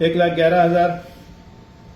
1,11,000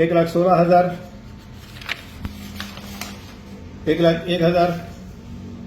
1,16,000, 1,01,000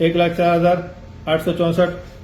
1,04,864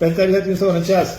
45,349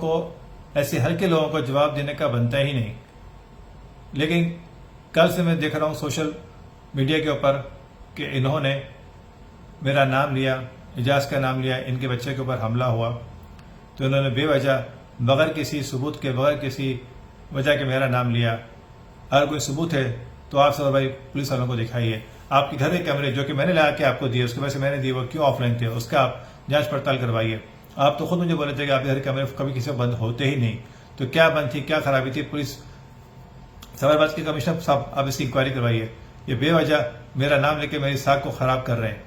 کو ایسے ہلکے لوگوں کو جواب دینے کا بنتا ہی نہیں. لیکن کل سے میں دیکھ رہا ہوں سوشل میڈیا کے اوپر کہ انہوں نے میرا نام لیا, اعجاز کا نام لیا, ان کے بچے کے اوپر حملہ ہوا تو انہوں نے بے وجہ بغیر کسی ثبوت کے, بغیر کسی وجہ کے میرا نام لیا. اگر کوئی ثبوت ہے تو آپ سب بھائی پولیس والوں کو دکھائیے. آپ کے گھر کے کیمرے جو کہ میں نے لگا کے آپ کو دیے, اس کے وجہ سے میں نے دیے, وہ کیوں آف لائن تھے, اس کا آپ جانچ پڑتال کروائیے. آپ تو خود مجھے بولے تھے کہ آپ کے گھر کے کیمرے کبھی کسی بند ہوتے ہی نہیں, تو کیا بند تھی, کیا خرابی تھی؟ پولیس سوار کے کمشنر صاحب آپ اس کی انکوائری کروائیے. یہ بے وجہ میرا نام لے کے میری ساکھ کو خراب کر رہے ہیں.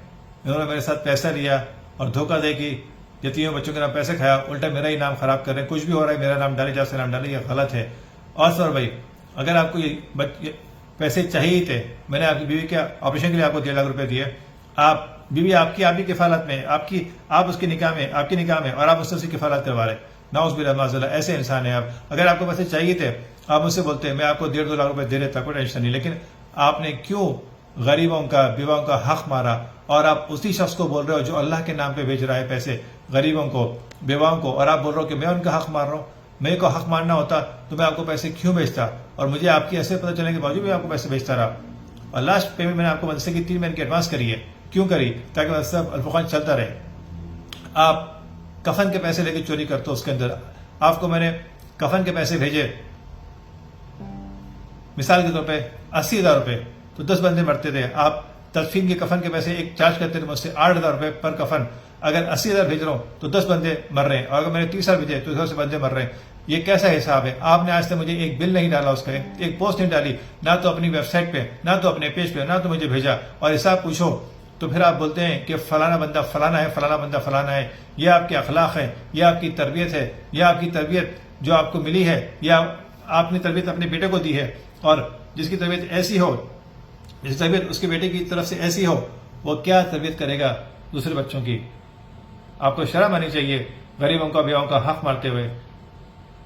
انہوں نے میرے ساتھ پیسہ لیا اور دھوکہ دے کی یتیموں بچوں کے نام پیسے کھایا, الٹا میرا ہی نام خراب کر رہے ہیں. کچھ بھی ہو رہا ہے میرا نام ڈالے, جا سے نام ڈالے, یہ غلط ہے. اور سر بھائی اگر آپ کو یہ پیسے چاہیے ہی تھے, میں نے آپ کی بیوی کے آپریشن کے لیے آپ کو 1.5 لاکھ روپے دیے. آپ بیوی آپ کی کفالت میں, آپ اس کے نکاح میں, آپ کی نکاح میں, اور آپ اس سے کفالت کروا رہے. نعوذ باللہ معاذ اللہ, ایسے انسان ہیں آپ. اگر آپ کو پیسے چاہیے تھے آپ مجھ سے بولتے, میں آپ کو 1.5-2 لاکھ روپے دے دیتا, کوئی ٹینشن نہیں. لیکن آپ نے کیوں غریبوں کا, بیواؤں کا حق مارا؟ اور آپ اسی شخص کو بول رہے ہو جو اللہ کے نام پہ بھیج رہا ہے پیسے غریبوں کو, بیواؤں کو, اور آپ بول رہے ہو کہ میں ان کا حق مار رہا ہوں. میرے کو حق مارنا ہوتا تو میں آپ کو پیسے کیوں بھیجتا, اور مجھے آپ کی ایسے پتہ چلنے کے باوجود بھی آپ کو پیسے بھیجتا رہا. اور لاسٹ پیمنٹ میں نے آپ کو مدرسے کی 3 مہینے کی ایڈوانس کری ہے. کیوں کری؟ تاکہ مدرسہ الفرقان چلتا رہے. آپ کفن کے پیسے لے کے چوری کرتے ہو, اس کے اندر آپ کو میں نے کفن کے پیسے بھیجے مثال کے طور پہ 80,000 روپے, تو 10 بندے مرتے تھے. آپ تدفین کے کفن کے پیسے ایک چارج کرتے تھے مجھ سے 8,000 روپے پر کفن. اگر 80,000 بھیج رہا ہوں تو 10 بندے مر رہے ہیں, اور اگر میں نے 30,000 بھیجے تو 10 بندے مر رہے ہیں. یہ کیسا حساب ہے؟ آپ نے آج تک مجھے ایک بل نہیں ڈالا, اس کا ایک پوسٹ نہیں ڈالی, نہ تو اپنی ویب سائٹ پہ, نہ تو اپنے پیج پہ, نہ تو مجھے بھیجا. اور حساب پوچھو تو پھر آپ بولتے ہیں کہ فلانا بندہ فلانا ہے, فلانا بندہ فلانا ہے. یہ آپ کے اخلاق ہے, یہ آپ کی تربیت ہے, یہ آپ کی تربیت جو آپ کو ملی ہے, یا آپ نے تربیت اپنے بیٹے کو دی ہے. اور جس کی تربیت ایسی ہو, جس کی تربیت اس کے بیٹے کی طرف سے ایسی ہو, وہ کیا تربیت کرے گا دوسرے بچوں کی؟ آپ کو شرم آنی چاہیے غریبوں کا, بیواؤں کا حق مارتے ہوئے.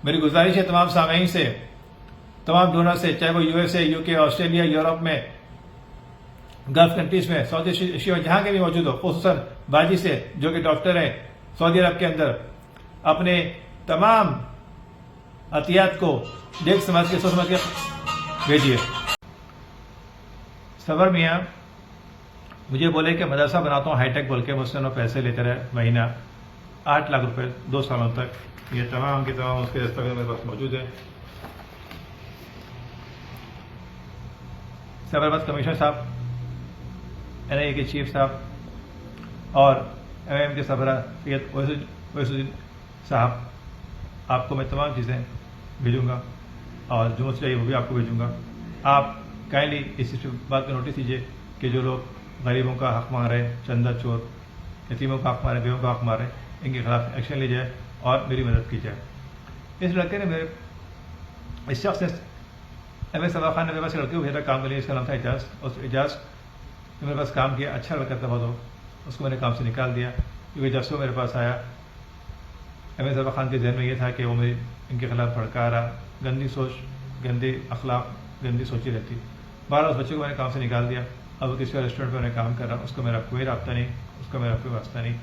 میری گزارش ہے تمام سامعین سے, تمام ڈونر سے, چاہے وہ USA, UK, آسٹریلیا, یورپ میں, گلف کنٹریز میں, سعودی ایشیا میں, جہاں کے بھی موجود ہو, خصوصاً باجی سے جو کہ ڈاکٹر ہیں سعودی عرب کے اندر, اپنے تمام عطیات کو دیکھ سمجھ کے, سوچ سمجھ کے بھیجیے. صبر میاں مجھے بولے کہ مدرسہ بناتا ہوں ہائی ٹیک بول کے, مجھ سے پیسے لیتے رہے مہینہ 8 لاکھ روپے 2 سالوں تک. یہ تمام کے تمام اس کے دستاویز میرے پاس موجود ہے. سبربت کمشنر صاحب, NIA کے چیف صاحب, اور MIM کے سربراہ سید ویس الدین صاحب, آپ کو میں تمام چیزیں بھیجوں گا, اور جو مجھے چاہیے وہ بھی آپ کو بھیجوں گا. آپ کائنڈلی اس بات پہ نوٹس دیجیے کہ جو لوگ غریبوں کا حق مار رہے ہیں, چندہ چور, یتیموں کا حق مارے, بیووں کا حق مارے, ان کے خلاف ایکشن لی جائے اور میری مدد کی جائے. اس لڑکے نے اس شخص نے MS صبا خان نے میرے پاس لڑکے کو بھیجا کام کے لیے, اس کا نام تھا اعجاز. اس اعجاز نے میرے پاس کام کیا, اچھا لڑکا تھا بہت, اس کو میں نے کام سے نکال دیا کیونکہ جب سے وہ میرے پاس آیا MS صبا خان کے ذہن میں یہ تھا کہ وہ میری ان کے خلاف بھڑکا رہا, گندی سوچ, گندی اخلاق, گندی سوچی رہتی. بارہ اس بچے کو میں نے کام سے نکال دیا. اب وہ کسی ریسٹورینٹ میں میں کام کر رہا ہوں, اس کو میرا کوئی رابطہ نہیں, اس کا میرا کوئی واسطہ نہیں.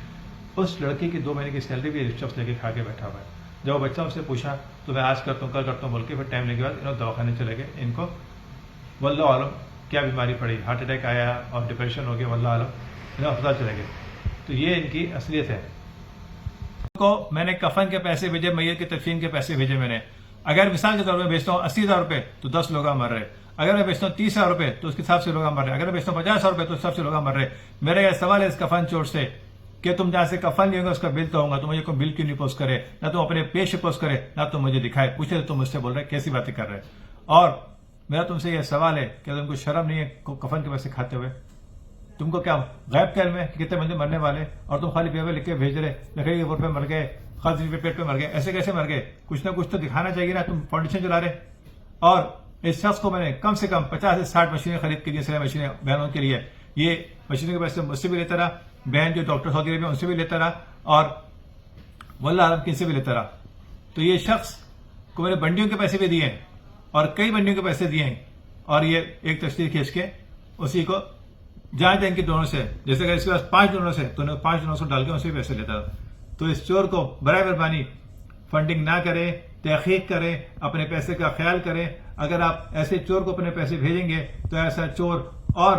اس لڑکی کی 2 مہینے کی سیلری بھی شخص لے کے کھا کے بیٹھا ہوا ہے. جب وہ بچہ اس سے پوچھا تو میں آج کرتا ہوں, کل کرتا ہوں بول کے پھر ٹائم لے کے بعد انہوں دواخانے چلے گئے. ان کو واللہ عالم کیا بیماری پڑی, ہارٹ اٹیک آیا اور ڈپریشن ہو گیا, واللہ عالم, انہیں اسپتال چلے گئے. تو یہ ان کی اصلیت ہے. کو میں نے کفن کے پیسے بھیجے, میت کے تدفین کے پیسے بھیجے. میں نے اگر مثال کے طور پہ بیچتا ہوں 80,000 روپے تو 10 لوگ مر رہے. اگر میں بیچتا ہوں 30,000 روپے تو اس کے حساب سے لوگ مر رہے. اگر میں بیچتا ہوں 50,000 روپے تو اس حساب سے لوگ مر رہے. میرا یہ سوال ہے اس کفن چور سے کہ تم جہاں سے کفن لیے گا اس کا بل تو ہوگا, تو مجھے کوئی بل کیوں نہیں پوسٹ کرے, نہ تم اپنے پیج سے پوسٹ کرے, نہ تم مجھے دکھائے, پوچھے تو تم مجھ سے بول رہے کیسی باتیں کر رہے. اور میرا تم سے یہ سوال ہے کہ تم کو شرم نہیں ہے کفن کے پیسے کھاتے ہوئے؟ تم کو کیا غیب کا علم ہے کہ کتنے بندے مرنے والے, اور تم خالی پیپر لکھ کے بھیج رہے, لکڑی کے اوپر پہ مر گئے, خاصی پہ پیٹ پہ مر گئے. ایسے کیسے مر گئے؟ کچھ نہ کچھ تو دکھانا چاہیے نا. تم فاؤنڈیشن چلا رہے. اور اس شخص کو میں نے کم سے کم 50 سے 60 مشینیں خرید کے دی, سلائی مشینیں بہنوں کے لیے. یہ مشینوں کے پیسے مجھ سے بھی لیتا رہا, بہن جو ڈاکٹر سعودی عرب میں ان سے بھی لیتا رہا, اور واللہ عالم کن سے بھی لیتا رہا. تو یہ شخص کو میں نے بنڈیوں کے پیسے بھی دیے ہیں, اور کئی بنڈیوں کے پیسے دیے ہیں, اور یہ ایک تصویر کھینچ کے اسی کو جہاں جائیں کے دونوں سے, جیسے اگر اس کے پاس 5 دونوں سے تو 5 دونوں سے ڈال کے ان سے بھی پیسے لیتا تھا. تو اس چور کو برائے مہربانی فنڈنگ نہ کریں, تحقیق کریں, اپنے پیسے کا خیال کریں. اگر آپ ایسے چور کو اپنے پیسے بھیجیں گے تو ایسا چور اور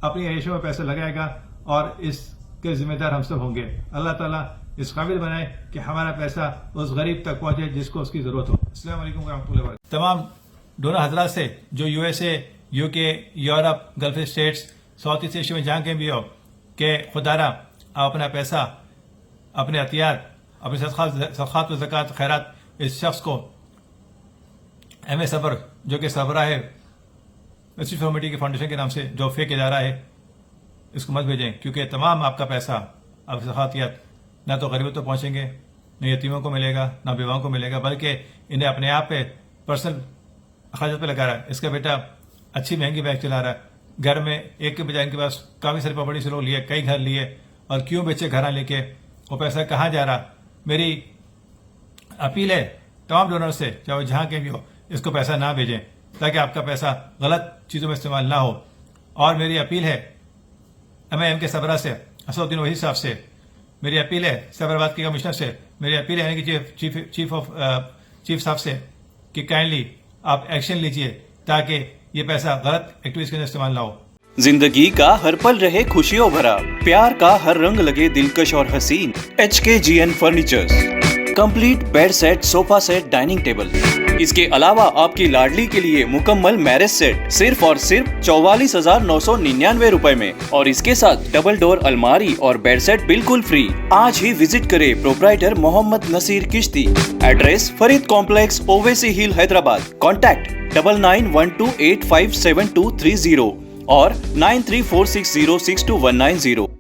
اپنی عیشوں میں پیسے لگائے گا اور اس کے ذمہ دار ہم سب ہوں گے. اللہ تعالیٰ اس قابل بنائے کہ ہمارا پیسا اس غریب تک پہنچے جس کو اس کی ضرورت ہو. السلام علیکم ورحمۃ اللہ وبرکاتہ. تمام ڈونر حضرات سے جو U S A, U K, Europe, Gulf states, South East Asia میں جہاں کہیں بھی ہو, کہ خدارہ آپ اپنا پیسہ, اپنے عطیات, اپنے صدقات و زکوٰۃ خیرات اس شخص کو ایم اے صبر جو کہ سربراہ ہے مسجد کمیٹی کے فاؤنڈیشن کے نام سے جو فیک ادارہ ہے, اس کو مت بھیجیں, کیونکہ تمام آپ کا پیسہ, آپ کی صدقات نہ تو غریبوں تک پہنچیں گے, نہ یتیموں کو ملے گا, نہ بیواؤں کو ملے گا, بلکہ انہیں اپنے آپ پہ پرسنل اخراجات پہ لگا رہا ہے. اس کا بیٹا اچھی مہنگی بائک چلا رہا ہے, گھر میں ایک کے بجائے ان کے پاس کافی ساری پراپرٹی سے لوگ لیے, کئی گھر لیے, اور کیوں بیچے گھر لے کے, وہ پیسہ کہاں جا رہا. میری اپیل ہے تمام ڈونر سے, چاہے وہ جہاں کے بھی ہو, اس کو پیسہ نہ بھیجیں تاکہ آپ کا پیسہ غلط چیزوں میں استعمال نہ ہو. اور میری اپیل ہے ایم کے سربراہ سے, اسد الدین وحید صاحب سے, میری اپیل ہے سائبرآباد کے کمشنر سے, میری اپیل ہے کہ چیف صاحب سے کہ کائنڈلی آپ ایکشن لیجئے تاکہ یہ پیسہ غلط ایکٹیویٹیز کے اندر استعمال نہ ہو. زندگی کا ہر پل رہے خوشیوں بھرا, پیار کا ہر رنگ لگے دلکش اور حسین. HKGN furnitures, complete bed set, sofa set, dining table. اس کے علاوہ آپ کی لاڈلی کے لیے مکمل میرج سیٹ صرف اور صرف 44,999 روپے میں, اور اس کے ساتھ ڈبل ڈور الماری اور بیڈ سیٹ بالکل فری. آج ہی وزٹ کرے پروپرائٹر محمد نصیر کشتی. ایڈریس فرید کمپلیکس, اویسی ہل, حیدرآباد. کانٹیکٹ 9912857230 اور 9346062190.